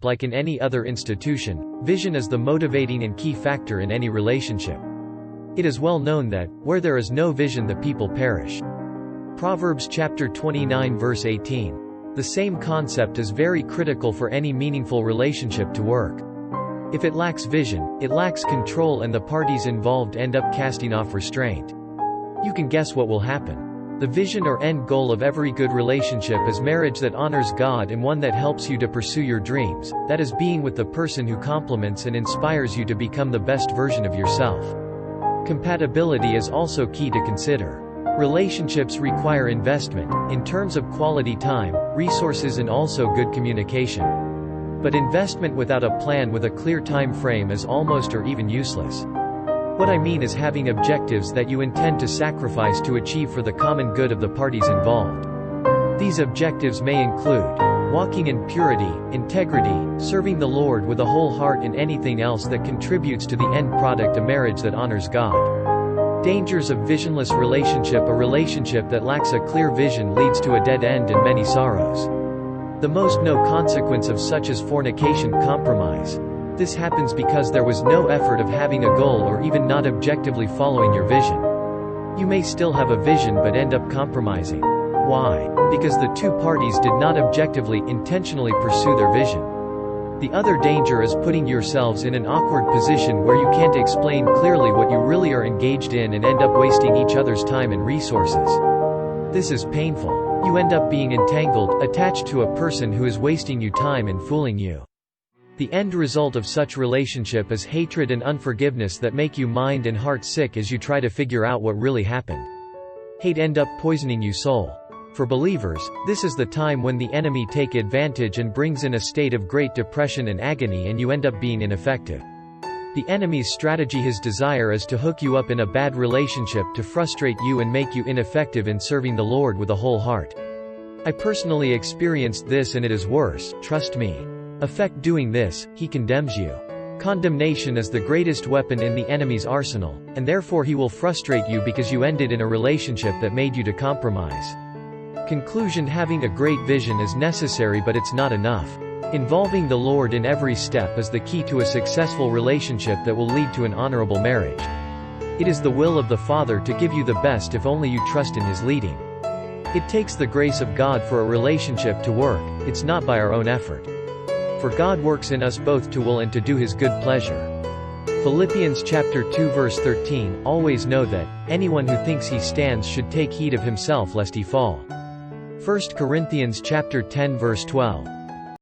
Like in any other institution, vision is the motivating and key factor in any relationship. It is well known that, where there is no vision the people perish. Proverbs chapter 29 verse 18. The same concept is very critical for any meaningful relationship to work. If it lacks vision, it lacks control and the parties involved end up casting off restraint. You can guess what will happen. The vision or end goal of every good relationship is marriage that honors God and one that helps you to pursue your dreams, that is being with the person who complements and inspires you to become the best version of yourself. Compatibility is also key to consider. Relationships require investment, in terms of quality time, resources and also good communication. But investment without a plan with a clear time frame is almost or even useless. What I mean is having objectives that you intend to sacrifice to achieve for the common good of the parties involved. These objectives may include walking in purity, integrity, serving the Lord with a whole heart and anything else that contributes to the end product, a marriage that honors God. Dangers of visionless relationship. A relationship that lacks a clear vision leads to a dead end and many sorrows. The most known consequence of such is fornication, compromise. This happens because there was no effort of having a goal or even not objectively following your vision. You may still have a vision but end up compromising. Why? Because the two parties did not objectively, intentionally pursue their vision. The other danger is putting yourselves in an awkward position where you can't explain clearly what you really are engaged in and end up wasting each other's time and resources. This is painful. You end up being entangled, attached to a person who is wasting you time and fooling you. The end result of such relationship is hatred and unforgiveness that make you mind and heart sick as you try to figure out what really happened. Hate end up poisoning you soul. For believers, this is the time when the enemy take advantage and brings in a state of great depression and agony and you end up being ineffective. The enemy's strategy, his desire is to hook you up in a bad relationship to frustrate you and make you ineffective in serving the Lord with a whole heart. I personally experienced this and it is worse, trust me. Affect doing this, he condemns you. Condemnation is the greatest weapon in the enemy's arsenal, and therefore he will frustrate you because you ended in a relationship that made you to compromise. Conclusion: having a great vision is necessary but it's not enough. Involving the Lord in every step is the key to a successful relationship that will lead to an honorable marriage. It is the will of the Father to give you the best if only you trust in His leading. It takes the grace of God for a relationship to work, it's not by our own effort. For God works in us both to will and to do His good pleasure. Philippians chapter 2 verse 13, always know that, anyone who thinks he stands should take heed of himself lest he fall. 1 Corinthians chapter 10 verse 12.